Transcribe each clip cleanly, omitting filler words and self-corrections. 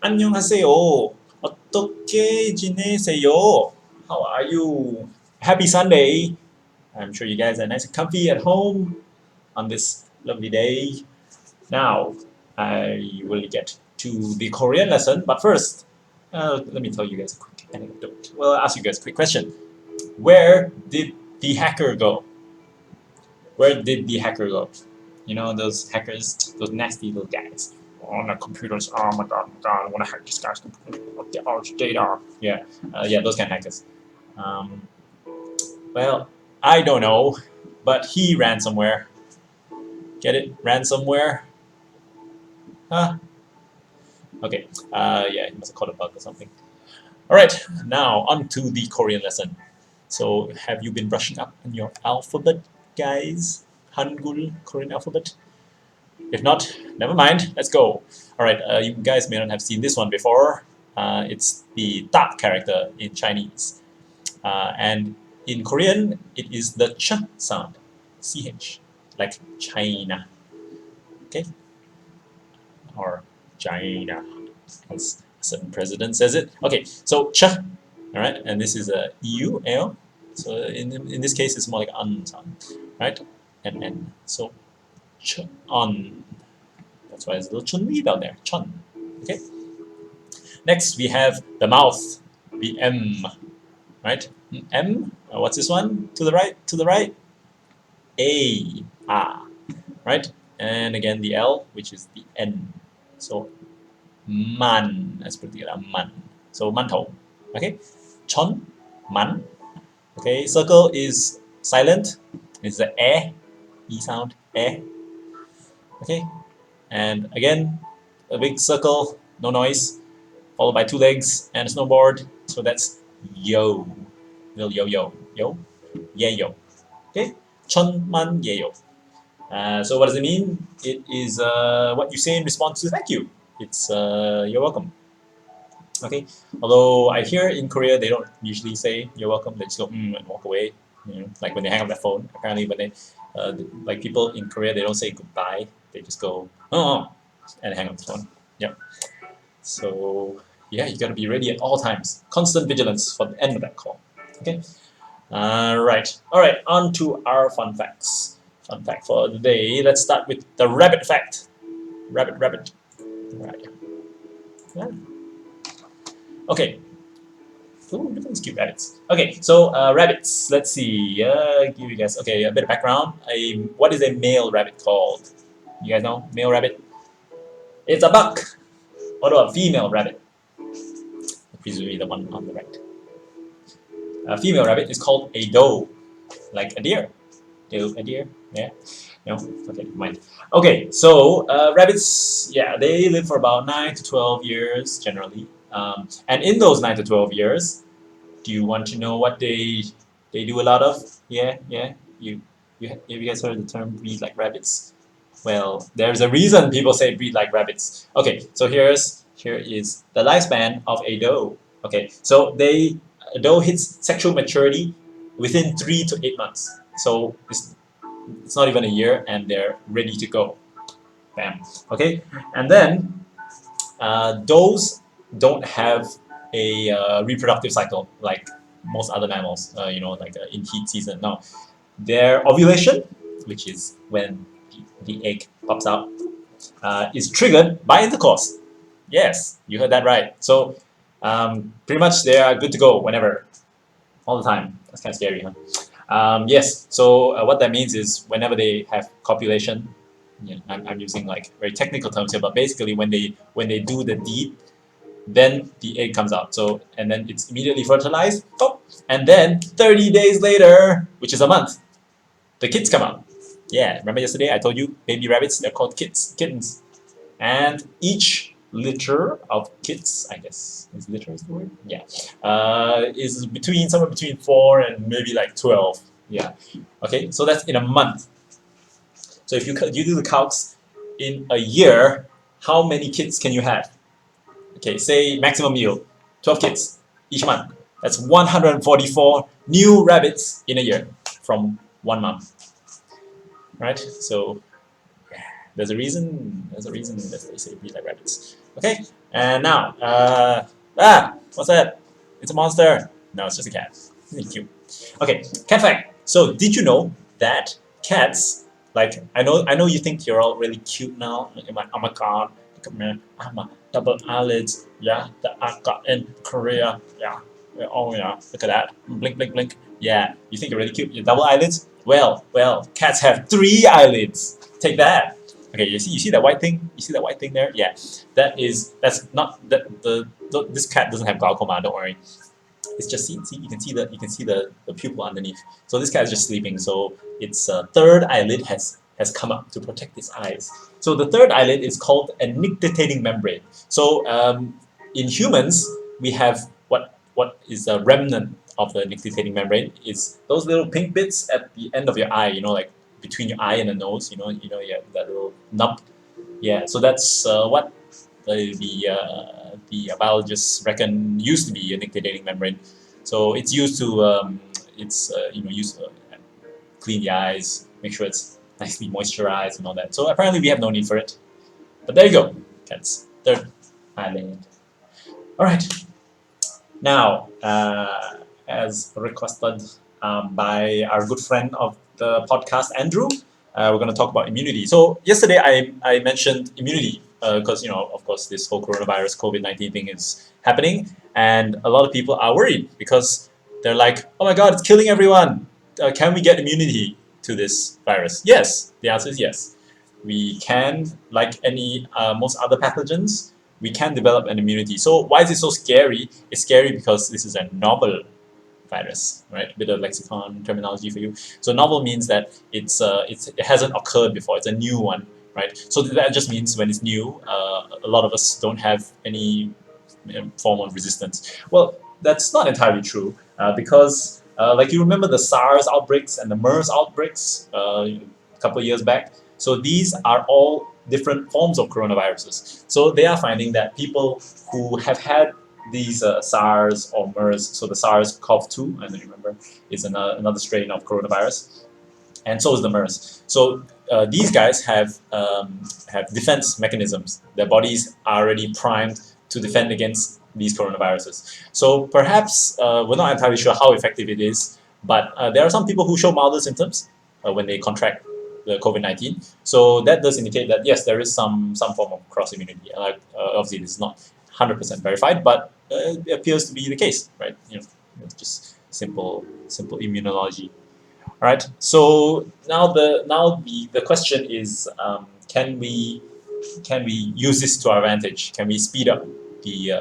안녕하세요. 어떻게 지내세요? How are you? Happy Sunday. I'm sure you guys are nice and comfy at home on this lovely day. Now, I will get to the Korean lesson, but first, let me tell you guys a quick anecdote. Well, I'll ask you guys a quick question. Where did the hacker go? Where did the hacker go? You know, those hackers, those nasty little guys on the computers. Oh my god, I want to hack this guy's computer. Get all his data. Yeah, those kind of hackers. Um, well, I don't know, but he ran somewhere. Get it? Ran somewhere. Huh? Okay. Yeah, he must have caught a bug or something. All right. Now on to the Korean lesson. So, have you been brushing up on your alphabet, guys? Hangul Korean alphabet. If not, never mind. Let's go. All right. You guys may not have seen this one before. It's the ta character in Chinese, and in Korean it is the ch sound, ch, like China. Okay, or China, as a certain president says it. Okay, so ch. All right, and this is a eu, l. So in this case, it's more like an sound, right? And so ch on. That's why there's a little chun li down there. Chun. Okay. Next we have the mouth, the M, right? M. What's this one? To the right. To the right. A. Ah. Right. And again the L, which is the N. So man. Let's put it together. Man. So mantou. Okay. Chon. Man. Okay. Circle is silent. It's the e sound. Okay. And again, a big circle, no noise, followed by two legs and a snowboard. So that's yo. Little yo. Yeah yo. Okay. 천만 예요. So what does it mean? It is what you say in response to thank you. It's you're welcome. Okay. Although I hear in Korea they don't usually say you're welcome. They just go and walk away. You know, like when they hang up their phone. Apparently, when they like people in Korea, they don't say goodbye. They just go and hang up the phone. Yep. So yeah, you got to be ready at all times. Constant vigilance for the end of that call. Okay. Right. All right. On to our fun facts. Fun fact for the day. Let's start with the rabbit fact. Rabbit. Right. Yeah. Okay. Ooh, look at these cute rabbits. Okay, so rabbits. Let's see. Give you guys a bit of background. What is a male rabbit called? You guys know male rabbit? It's a buck. What about a female rabbit? Presumably the one on the right. A female rabbit is called a doe, like a deer. A deer. Yeah. No. Okay. Mind. Okay. So rabbits. Yeah, they live for about 9 to 12 years generally. And in those 9 to 12 years, do you want to know what they do a lot of? Yeah. Have you guys heard the term breed like rabbits? Well, there's a reason people say breed like rabbits. Okay, so here is the lifespan of a doe. Okay, so a doe hits sexual maturity within 3 to 8 months. So it's not even a year, and they're ready to go. Bam. Okay, and then does don't have a reproductive cycle like most other mammals. Like in heat season. No, their ovulation, which is when the egg pops out, is triggered by intercourse. Yes, you heard that right. So pretty much they are good to go whenever, all the time. That's kind of scary, huh? Yes. So what that means is whenever they have copulation, I'm using like very technical terms here, but basically when they do the deed, then the egg comes out. So and then it's immediately fertilized, and then 30 days later, which is a month, the kids come out. Yeah, remember yesterday I told you baby rabbits, they're called kittens, and each litter of kids, I guess, is litter is the word? Yeah, is somewhere between 4 and maybe like 12. Yeah, okay, so that's in a month. So if you do the calcs, in a year, how many kids can you have? Okay, say maximum yield, 12 kids each month. That's 144 new rabbits in a year from one mom. Right? So there's a reason that they say breed like rabbits. Okay, And now, what's that? It's a monster. No, it's just a cat. Isn't it cute? Okay, cat fact. So, did you know that cats, like, I know you think you're all really cute now. Oh my god, look at me. I'm a double eyelids. Yeah, that I got in Korea. Yeah. Oh yeah, look at that. Blink, blink, blink. Yeah, you think you're really cute. Your double eyelids? Well, cats have three eyelids. Take that. Okay, you see that white thing? You see that white thing there? Yeah, that's not this cat doesn't have glaucoma. Don't worry. It's just see you can see the pupil underneath. So this cat is just sleeping. So its third eyelid has come up to protect its eyes. So the third eyelid is called a nictitating membrane. So in humans we have what is a remnant of the nictitating membrane is those little pink bits at the end of your eye. Like between your eye and the nose. You have that little nub. Yeah. So that's what the biologists reckon used to be a nictitating membrane. So it's used to used to clean the eyes, make sure it's nicely moisturized and all that. So apparently we have no need for it. But there you go, cat's third eyelid. All right. Now, as requested by our good friend of the podcast, Andrew, we're going to talk about immunity. So yesterday I mentioned immunity because of course this whole coronavirus COVID-19 thing is happening, and a lot of people are worried because they're like, oh my god, it's killing everyone. Can we get immunity to this virus? Yes, the answer is yes. We can, like any most other pathogens, we can develop an immunity. So why is it so scary? It's scary because this is a novel virus, right? A bit of lexicon terminology for you. So novel means that it hasn't occurred before. It's a new one, right? So that just means when it's new, a lot of us don't have any form of resistance. Well, that's not entirely true because, like you remember the SARS outbreaks and the MERS outbreaks a couple of years back. So these are all different forms of coronaviruses. So they are finding that people who have had these SARS or MERS, so the SARS-CoV-2, I don't remember, is another strain of coronavirus, and so is the MERS. So these guys have defense mechanisms. Their bodies are already primed to defend against these coronaviruses. So perhaps we're not entirely sure how effective it is, but there are some people who show milder symptoms when they contract the COVID-19. So that does indicate that yes, there is some form of cross immunity. Obviously, this is not 100% verified, but it appears to be the case, right? It's just simple immunology. All right. So now the question is, can we use this to our advantage? Can we speed up the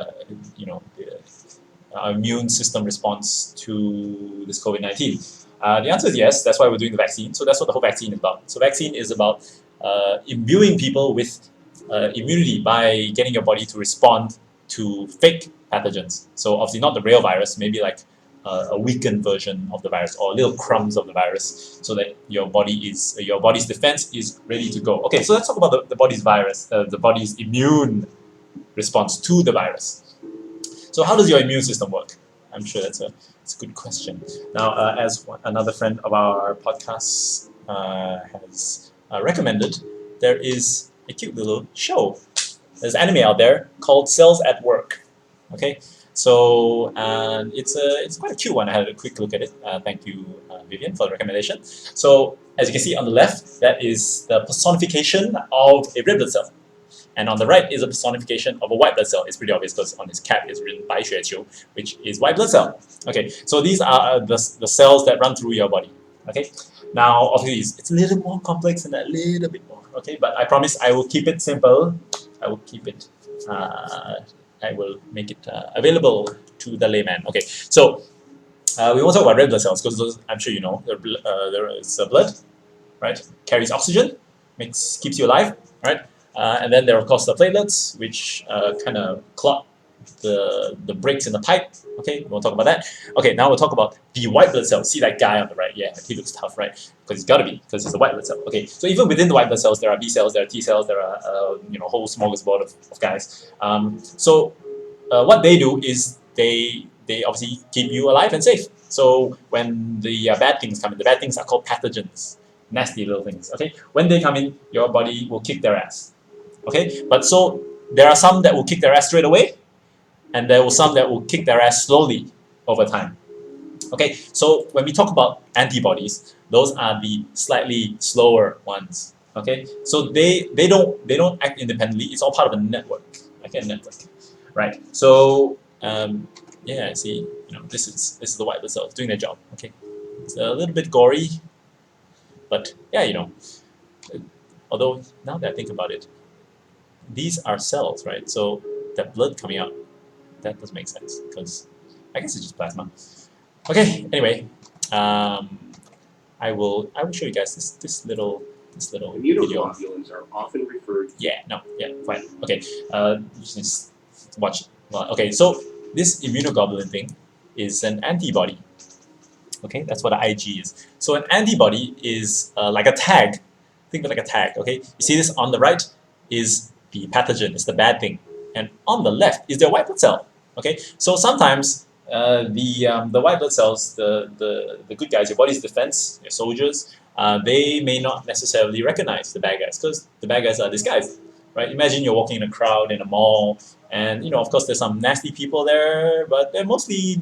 our immune system response to this COVID-19? The answer is yes. That's why we're doing the vaccine. So that's what the whole vaccine is about. So vaccine is about imbuing people with immunity by getting your body to respond to fake pathogens. So obviously not the real virus, maybe like a weakened version of the virus or little crumbs of the virus, so that your body's defense is ready to go. Okay, so let's talk about the body's the body's immune response to the virus. So how does your immune system work? I'm sure it's a good question. Now, as another friend of our podcast has recommended, there is a cute little show. There's anime out there called Cells at Work. Okay, so it's quite a cute one. I had a quick look at it. Thank you, Vivian, for the recommendation. So as you can see on the left, that is the personification of a red blood cell. And on the right is a personification of a white blood cell. It's pretty obvious because on his cap it's written 白血球, which is white blood cell. Okay, so these are the cells that run through your body. Okay, now obviously it's a little more complex than that, a little bit more. Okay, but I promise I will keep it simple. I will keep it. I will make it available to the layman. Okay, so we won't talk about red blood cells because those, I'm sure you know, there is blood, right? Carries oxygen, keeps you alive, right? And then there are of course the platelets, which kind of clot the breaks in the pipe. Okay, we'll talk about that. Okay, now we'll talk about the white blood cell. See that guy on the right? Yeah, he looks tough, right? Because he's got to be, because he's a white blood cell. Okay, so even within the white blood cells, there are B cells, there are T cells, there are a whole smorgasbord of guys. So what they do is they obviously keep you alive and safe. So when the bad things come in, the bad things are called pathogens, nasty little things. Okay, when they come in, your body will kick their ass. Okay, but so there are some that will kick their ass straight away, and there will some that will kick their ass slowly over time. Okay, so when we talk about antibodies, those are the slightly slower ones. Okay, so they don't act independently. It's all part of a network, like a network, right? So yeah, see, this is the white blood cells doing their job. Okay, it's a little bit gory, but yeah, although now that I think about it, these are cells, right? So that blood coming out, that does make sense because I guess it's just plasma. Okay, anyway, I will show you guys this little video. Immunoglobulins are often referred to. Yeah, fine. Okay, just watch. Well, okay, so this immunoglobulin thing is an antibody. Okay, that's what an IG is. So an antibody is like a tag. Think of it like a tag. Okay, you see this on the right is the pathogen, it's the bad thing, and on the left is their white blood cell. Okay, so sometimes the white blood cells, the good guys, your body's defense, your soldiers, they may not necessarily recognize the bad guys because the bad guys are disguised, right? Imagine you're walking in a crowd in a mall, and of course there's some nasty people there, but they're mostly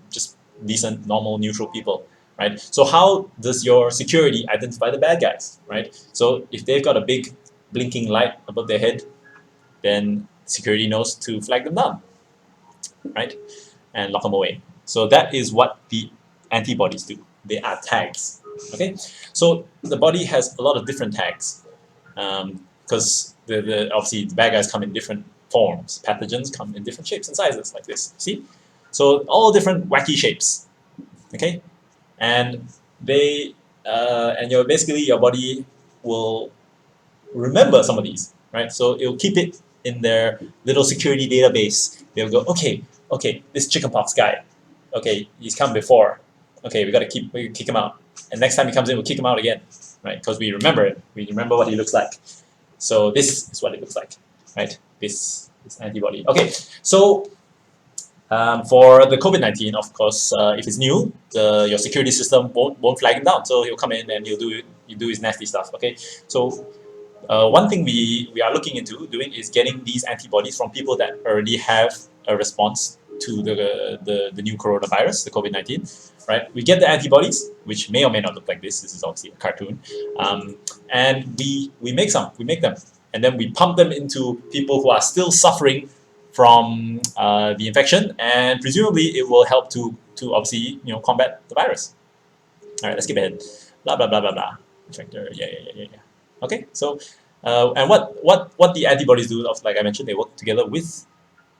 just decent, normal, neutral people, right? So how does your security identify the bad guys, right? So if they've got a big blinking light above their head, then security knows to flag them down, right? And lock them away. So that is what the antibodies do. They are tags. Okay, so the body has a lot of different tags because obviously the bad guys come in different forms. Pathogens come in different shapes and sizes like this. See, so all different wacky shapes. Okay, and basically your body will remember some of these, right? So it'll keep it in their little security database. They'll go, okay, this chickenpox guy, okay, he's come before. Okay, we kick him out. And next time he comes in, we'll kick him out again, right? Because we remember it. We remember what he looks like. So this is what it looks like, right? This antibody. Okay, so for the COVID-19, of course, if it's new, your security system won't flag him down. So he'll come in and he'll do his nasty stuff. Okay, so one thing we are looking into doing is getting these antibodies from people that already have a response to the new coronavirus, the COVID-19, right? We get the antibodies, which may or may not look like this. This is obviously a cartoon, and we make them, and then we pump them into people who are still suffering from the infection, and presumably it will help to obviously combat the virus. All right, let's skip ahead. Blah blah blah blah blah. Factor. Yeah. Okay, so and what the antibodies do, like I mentioned, they work together with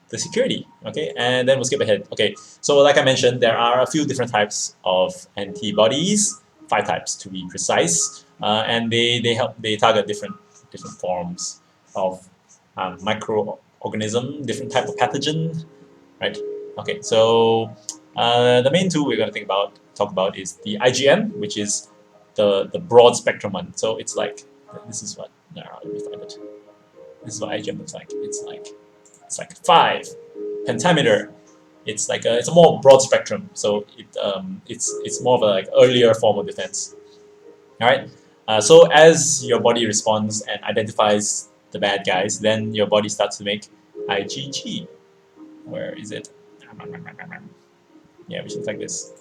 the security. Okay, and then we'll skip ahead. Okay, so like I mentioned, there are a few different types of antibodies, 5 types to be precise, and they target different forms of microorganism, different type of pathogen, right? Okay, so the main two we're going to talk about is the IgM, which is the broad spectrum one. So it's like this is what let me find it. This is what IgM looks like. It's like 5 pentameter. It's a more broad spectrum. So it's more of a earlier form of defense. All right. So as your body responds and identifies the bad guys, then your body starts to make IgG. Where is it? Yeah, which looks like this,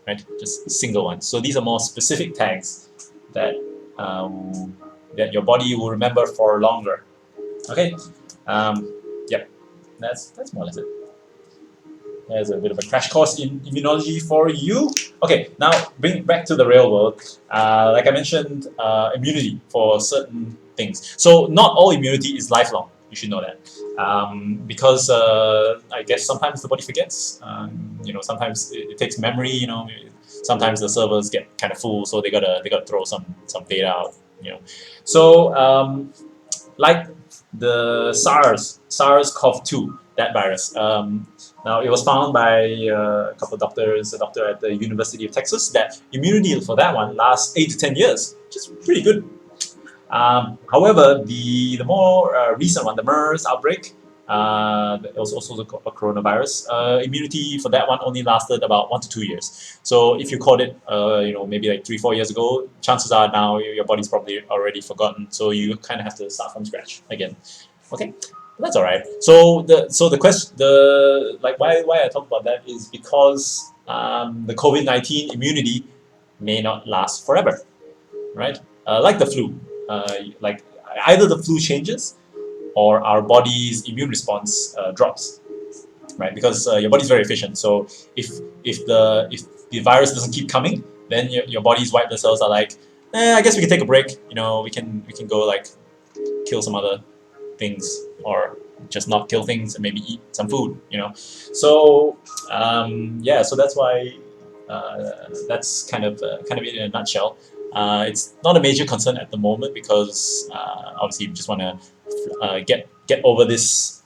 right? Just single ones. So these are more specific tags that that your body will remember for longer. Okay. Yep. That's more or less it. There's a bit of a crash course in immunology for you. Okay, now bring it back to the real world. Like I mentioned, immunity for certain things. So not all immunity is lifelong. You should know that, because I guess sometimes the body forgets. Sometimes it takes memory. Sometimes the servers get kind of full, so they gotta throw some data out. So like the SARS-CoV-2, that virus. Now, it was found by a couple of doctors, a doctor at the University of Texas, that immunity for that one lasts 8 to 10 years, which is pretty good. However, the more recent one, the MERS outbreak, it was also a coronavirus. Immunity for that one only lasted about 1 to 2 years. So if you caught it, maybe like 3-4 years ago, chances are now your body's probably already forgotten. So you kind of have to start from scratch again. Okay. That's all right. So the question, the like why I talk about that is because the COVID-19 immunity may not last forever, right? Like the flu, like either the flu changes or our body's immune response drops, right? Because your body's very efficient. So if if the virus doesn't keep coming, then your body's white blood cells are like, I guess we can take a break. We can go like kill some other things or just not kill things and maybe eat some food. So yeah, so that's why that's kind of it in a nutshell. It's not a major concern at the moment because obviously we just want to get over this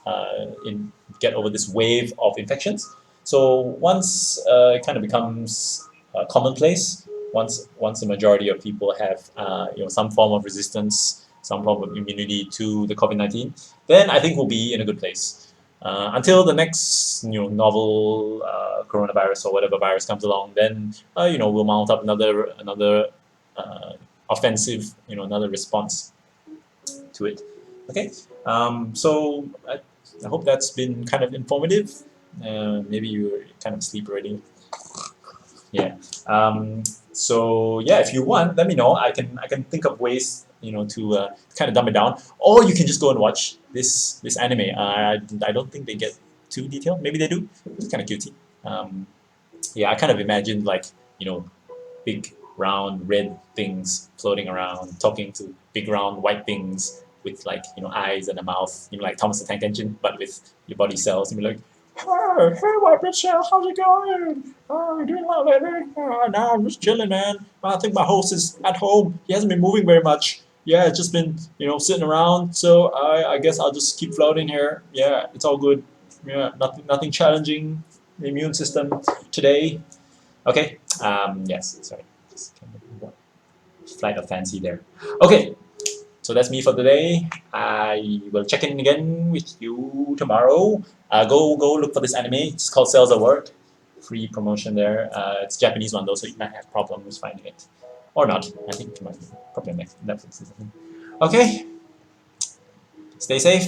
get over this wave of infections. So once it kind of becomes commonplace, once the majority of people have some form of resistance, some form of immunity to the COVID-19, then I think we'll be in a good place. Until the next novel coronavirus or whatever virus comes along, then we'll mount up another offensive, another response to it. Okay, so I hope that's been kind of informative. Maybe you're kind of asleep already. Yeah. So yeah, if you want, let me know. I can think of ways to kind of dumb it down, or you can just go and watch this anime. I don't think they get too detailed. Maybe they do. It's kind of cutie. Yeah, I kind of imagined like big round red things floating around, talking to big round white things with like eyes and a mouth, like Thomas the Tank Engine, but with your body cells. And be like, hey, white blood cell, how's it going? Oh, you doing well, baby? Oh, no, I'm just chilling, man. I think my host is at home. He hasn't been moving very much. Yeah, it's just been sitting around. So I guess I'll just keep floating here. Yeah, it's all good. Yeah, nothing challenging the immune system today. Okay. Yes. Sorry. Just kind of flight of fancy there. Okay. So that's me for today. I will check in again with you tomorrow. Go look for this anime. It's called Cells at Work. Free promotion there. It's a Japanese one though, so you might have problems finding it, or not. I think it might be probably on Netflix or something. Okay. Stay safe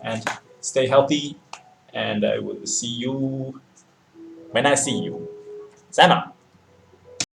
and stay healthy, and I will see you when I see you. Sana.